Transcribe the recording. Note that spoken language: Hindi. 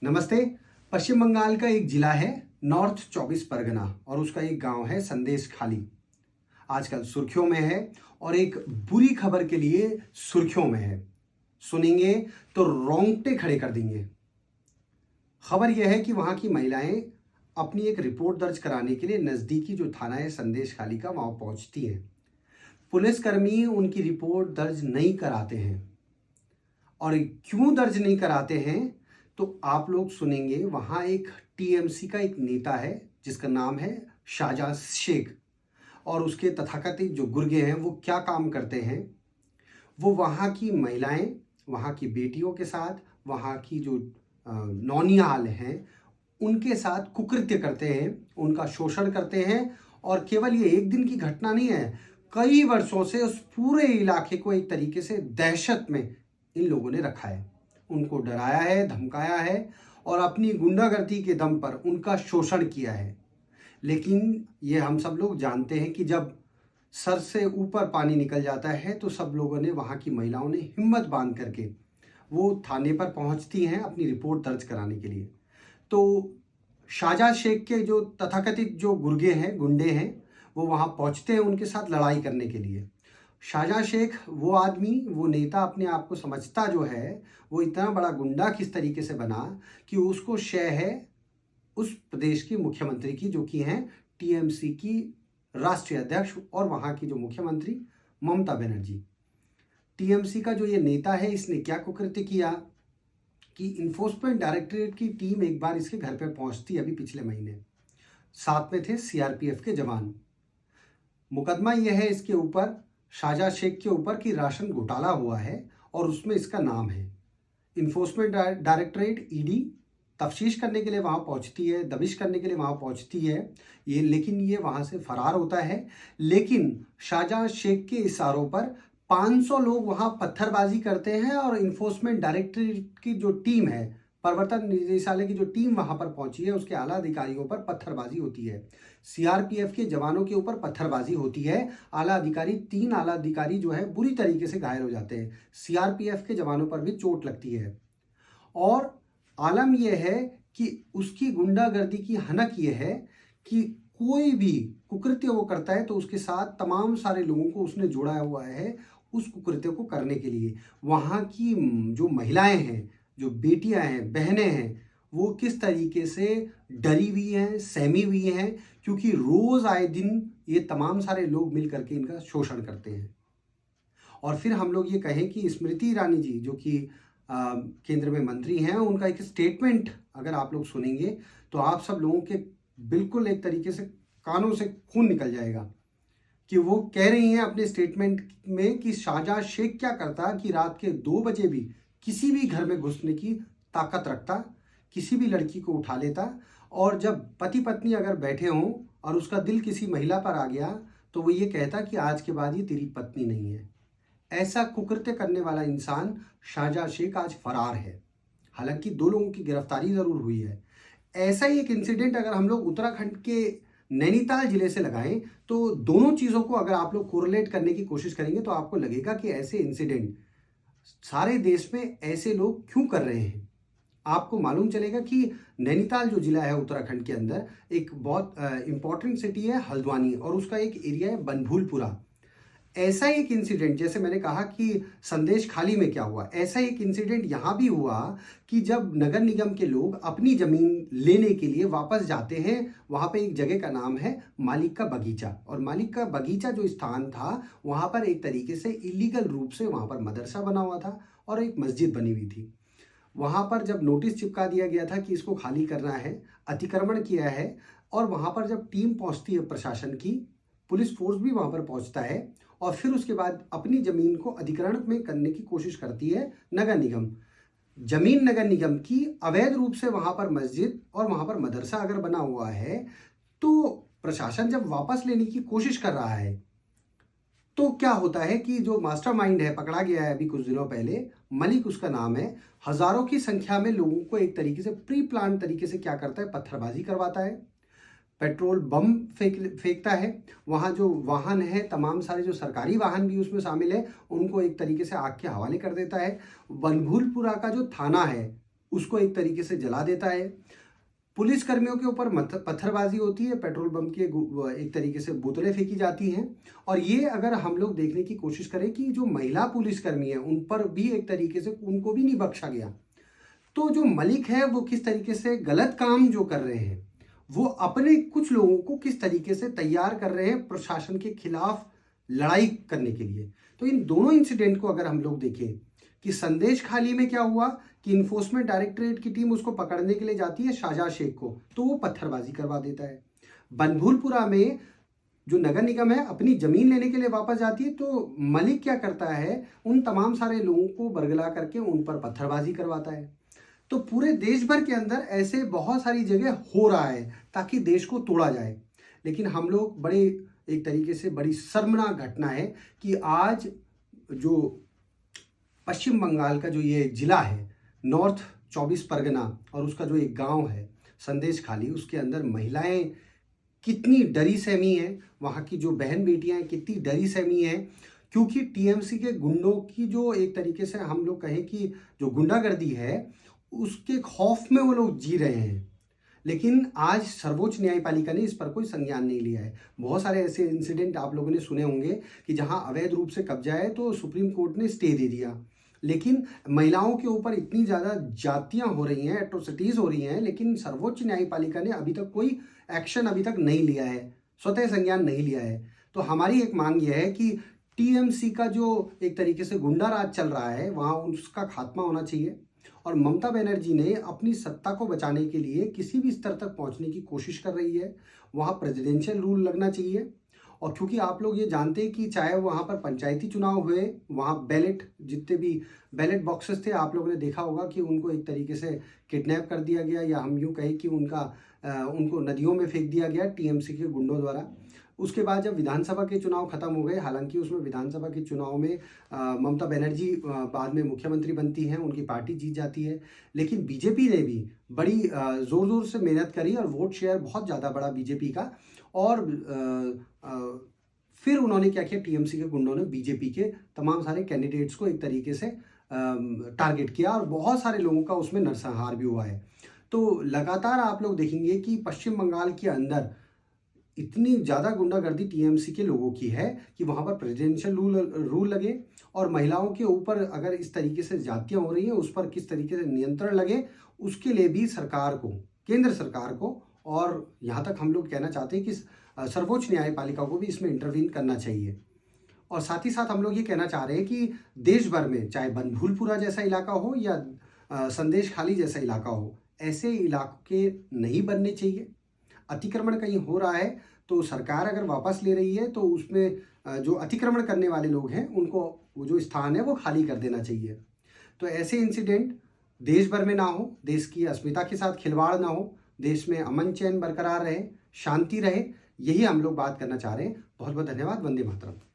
नमस्ते। पश्चिम बंगाल का एक जिला है नॉर्थ 24 परगना और उसका एक गांव है संदेश खाली। आजकल सुर्खियों में है और एक बुरी खबर के लिए सुर्खियों में है। सुनेंगे तो रोंगटे खड़े कर देंगे। खबर यह है कि वहां की महिलाएं अपनी एक रिपोर्ट दर्ज कराने के लिए नज़दीकी जो थाना है संदेश खाली का वहां पहुंचती हैं। पुलिसकर्मी उनकी रिपोर्ट दर्ज नहीं कराते हैं और क्यों दर्ज नहीं कराते हैं तो आप लोग सुनेंगे। वहाँ एक टीएमसी का एक नेता है जिसका नाम है शाहजहां शेख और उसके तथाकथित जो गुर्गे हैं वो क्या काम करते हैं। वो वहाँ की महिलाएं, वहाँ की बेटियों के साथ, वहाँ की जो नौनियाल हैं उनके साथ कुकृत्य करते हैं, उनका शोषण करते हैं। और केवल ये एक दिन की घटना नहीं है, कई वर्षों से उस पूरे इलाके को एक तरीके से दहशत में इन लोगों ने रखा है। उनको डराया है, धमकाया है और अपनी गुंडागर्दी के दम पर उनका शोषण किया है। लेकिन ये हम सब लोग जानते हैं कि जब सर से ऊपर पानी निकल जाता है तो सब लोगों ने, वहाँ की महिलाओं ने हिम्मत बांध करके वो थाने पर पहुँचती हैं अपनी रिपोर्ट दर्ज कराने के लिए। तो शाहजहां शेख के जो तथाकथित जो गुर्गे हैं, गुंडे हैं, वो वहाँ पहुँचते हैं उनके साथ लड़ाई करने के लिए। शाहजहां शेख वो आदमी, वो नेता अपने आप को समझता जो है, वो इतना बड़ा गुंडा किस तरीके से बना कि उसको शय है उस प्रदेश की मुख्यमंत्री की, जो कि हैं टीएमसी की राष्ट्रीय अध्यक्ष और वहाँ की जो मुख्यमंत्री ममता बनर्जी। टीएमसी का जो ये नेता है, इसने क्या कुकृत्य किया कि इन्फोर्समेंट डायरेक्टरेट की टीम एक बार इसके घर पे पहुंचती, अभी पिछले महीने। साथ में थे सीआरपीएफ के जवान। मुकदमा यह है इसके ऊपर, शाहजहां शेख के ऊपर, कि राशन घोटाला हुआ है और उसमें इसका नाम है। इन्फोर्समेंट डायरेक्टरेट ईडी तफ्तीश करने के लिए वहाँ पहुँचती है, दबिश करने के लिए वहाँ पहुँचती है ये, लेकिन ये वहाँ से फरार होता है। लेकिन शाहजहां शेख के इशारों पर 500 लोग वहाँ पत्थरबाजी करते हैं और इन्फोर्समेंट डायरेक्टरेट की जो टीम है, प्रवर्तन निदेशालय की जो टीम वहाँ पर पहुंची है, उसके आला अधिकारियों पर पत्थरबाजी होती है। सीआरपीएफ के जवानों के ऊपर पत्थरबाजी होती है। आला अधिकारी, 3 आला अधिकारी जो है बुरी तरीके से घायल हो जाते हैं। सीआरपीएफ के जवानों पर भी चोट लगती है। और आलम यह है कि उसकी गुंडागर्दी की हनक यह है कि कोई भी कुकृत्य वो करता है तो उसके साथ तमाम सारे लोगों को उसने जोड़ा हुआ है उस कुकृत्य को करने के लिए। वहाँ की जो महिलाएं हैं, जो बेटियां हैं, बहनें हैं, वो किस तरीके से डरी हुई हैं, सहमी हुई हैं, क्योंकि रोज आए दिन ये तमाम सारे लोग मिल करके इनका शोषण करते हैं। और फिर हम लोग ये कहें कि स्मृति ईरानी जी, जो कि केंद्र में मंत्री हैं, उनका एक स्टेटमेंट अगर आप लोग सुनेंगे तो आप सब लोगों के बिल्कुल एक तरीके से कानों से खून निकल जाएगा। कि वो कह रही हैं अपने स्टेटमेंट में कि शाहजहां शेख क्या करता कि रात के 2 बजे भी किसी भी घर में घुसने की ताकत रखता, किसी भी लड़की को उठा लेता, और जब पति पत्नी अगर बैठे हों और उसका दिल किसी महिला पर आ गया तो वो ये कहता कि आज के बाद ये तेरी पत्नी नहीं है। ऐसा कुकृत्य करने वाला इंसान शाहजहां शेख आज फरार है। हालांकि 2 लोगों की गिरफ्तारी जरूर हुई है। ऐसा ही एक इंसिडेंट अगर हम लोग उत्तराखंड के नैनीताल जिले से लगाएं तो दोनों चीज़ों को अगर आप लोग कोरिलेट करने की कोशिश करेंगे तो आपको लगेगा कि ऐसे इंसिडेंट सारे देश में ऐसे लोग क्यों कर रहे हैं। आपको मालूम चलेगा कि नैनीताल जो जिला है उत्तराखंड के अंदर, एक बहुत इंपॉर्टेंट सिटी है हल्द्वानी और उसका एक एरिया है बनभूलपुरा। ऐसा एक इंसिडेंट, जैसे मैंने कहा कि संदेश खाली में क्या हुआ, ऐसा एक इंसिडेंट यहाँ भी हुआ कि जब नगर निगम के लोग अपनी ज़मीन लेने के लिए वापस जाते हैं, वहाँ पे एक जगह का नाम है मालिक का बगीचा, और मालिक का बगीचा जो स्थान था वहाँ पर एक तरीके से इलीगल रूप से वहाँ पर मदरसा बना हुआ था और एक मस्जिद बनी हुई थी। वहाँ पर जब नोटिस चिपका दिया गया था कि इसको खाली करना है, अतिक्रमण किया है, और वहाँ पर जब टीम पहुँचती है प्रशासन की, पुलिस फोर्स भी वहाँ पर पहुँचता है और फिर उसके बाद अपनी ज़मीन को अधिग्रहण में करने की कोशिश करती है नगर निगम। जमीन नगर निगम की अवैध रूप से वहाँ पर मस्जिद और वहाँ पर मदरसा अगर बना हुआ है तो प्रशासन जब वापस लेने की कोशिश कर रहा है तो क्या होता है कि जो मास्टरमाइंड है, पकड़ा गया है अभी कुछ दिनों पहले, मलिक उसका नाम है, हजारों की संख्या में लोगों को एक तरीके से प्री प्लान तरीके से क्या करता है, पत्थरबाजी करवाता है, पेट्रोल बम फेंकता है। वहाँ जो वाहन है, तमाम सारे जो सरकारी वाहन भी उसमें शामिल है, उनको एक तरीके से आग के हवाले कर देता है। बनभूलपुरा का जो थाना है उसको एक तरीके से जला देता है। पुलिस कर्मियों के ऊपर पत्थरबाजी होती है, पेट्रोल बम की एक तरीके से बोतलें फेंकी जाती हैं। और ये अगर हम लोग देखने की कोशिश करें कि जो महिला पुलिसकर्मी है उन पर भी एक तरीके से उनको भी नहीं बख्शा गया। तो जो मलिक है वो किस तरीके से गलत काम जो कर रहे हैं, वो अपने कुछ लोगों को किस तरीके से तैयार कर रहे हैं प्रशासन के खिलाफ लड़ाई करने के लिए। तो इन दोनों इंसिडेंट को अगर हम लोग देखें कि संदेश खाली में क्या हुआ कि इन्फोर्समेंट डायरेक्टरेट की टीम उसको पकड़ने के लिए जाती है शाहजहां शेख को, तो वो पत्थरबाजी करवा देता है। बनभूलपुरा में जो नगर निगम है अपनी जमीन लेने के लिए वापस जाती है, तो मलिक क्या करता है, उन तमाम सारे लोगों को बरगला करके उन पर पत्थरबाजी करवाता है। तो पूरे देश भर के अंदर ऐसे बहुत सारी जगह हो रहा है ताकि देश को तोड़ा जाए। लेकिन हम लोग बड़े एक तरीके से बड़ी शर्मनाक घटना है कि आज जो पश्चिम बंगाल का जो ये जिला है नॉर्थ 24 परगना और उसका जो एक गांव है संदेश खाली, उसके अंदर महिलाएं कितनी डरी सहमी हैं, वहाँ की जो बहन बेटियां हैं कितनी डरी सहमी हैं, क्योंकि टीएमसी के गुंडों की जो एक तरीके से हम लोग कहें कि जो गुंडागर्दी है उसके खौफ में वो लोग जी रहे हैं। लेकिन आज सर्वोच्च न्यायपालिका ने इस पर कोई संज्ञान नहीं लिया है। बहुत सारे ऐसे इंसिडेंट आप लोगों ने सुने होंगे कि जहां अवैध रूप से कब्जा है तो सुप्रीम कोर्ट ने स्टे दे दिया। लेकिन महिलाओं के ऊपर इतनी ज़्यादा जातियां हो रही हैं, एट्रोसिटीज़ हो रही हैं, लेकिन सर्वोच्च न्यायपालिका ने अभी तक कोई एक्शन अभी तक नहीं लिया है, स्वतः संज्ञान नहीं लिया है। तो हमारी एक मांग यह है कि टीएमसी का जो एक तरीके से गुंडा राज चल रहा है वहाँ उसका खात्मा होना चाहिए। और ममता बनर्जी ने अपनी सत्ता को बचाने के लिए किसी भी स्तर तक पहुंचने की कोशिश कर रही है, वहाँ प्रेसिडेंशियल रूल लगना चाहिए। और क्योंकि आप लोग ये जानते हैं कि चाहे वहाँ पर पंचायती चुनाव हुए, वहाँ बैलेट जितने भी बैलेट बॉक्सेस थे आप लोगों ने देखा होगा कि उनको एक तरीके से किडनैप कर दिया गया, या हम यूँ कहें कि उनको नदियों में फेंक दिया गया टीएमसी के गुंडों द्वारा। उसके बाद जब विधानसभा के चुनाव खत्म हो गए, हालांकि उसमें विधानसभा के चुनाव में ममता बनर्जी बाद में मुख्यमंत्री बनती हैं, उनकी पार्टी जीत जाती है, लेकिन बीजेपी ने भी बड़ी ज़ोर ज़ोर से मेहनत करी और वोट शेयर बहुत ज़्यादा बड़ा बीजेपी का। और फिर उन्होंने क्या किया, टीएमसी के गुंडों ने बीजेपी के तमाम सारे कैंडिडेट्स को एक तरीके से टारगेट किया और बहुत सारे लोगों का उसमें नरसंहार भी हुआ है। तो लगातार आप लोग देखेंगे कि पश्चिम बंगाल के अंदर इतनी ज़्यादा गुंडागर्दी टीएमसी के लोगों की है कि वहाँ पर प्रेसिडेंशियल रूल लगे और महिलाओं के ऊपर अगर इस तरीके से जातियाँ हो रही हैं उस पर किस तरीके से नियंत्रण लगे, उसके लिए भी सरकार को, केंद्र सरकार को, और यहाँ तक हम लोग कहना चाहते हैं कि सर्वोच्च न्यायपालिका को भी इसमें इंटरवीन करना चाहिए। और साथ ही साथ हम लोग ये कहना चाह रहे हैं कि देश भर में चाहे बनभूलपुरा जैसा इलाका हो या संदेश खाली जैसा इलाका हो, ऐसे इलाके नहीं बनने चाहिए। अतिक्रमण कहीं हो रहा है तो सरकार अगर वापस ले रही है तो उसमें जो अतिक्रमण करने वाले लोग हैं उनको वो जो स्थान है वो खाली कर देना चाहिए। तो ऐसे इंसिडेंट देश भर में ना हो, देश की अस्मिता के साथ खिलवाड़ ना हो, देश में अमन चैन बरकरार रहे, शांति रहे, यही हम लोग बात करना चाह रहे हैं। बहुत बहुत धन्यवाद। वंदे मातरम।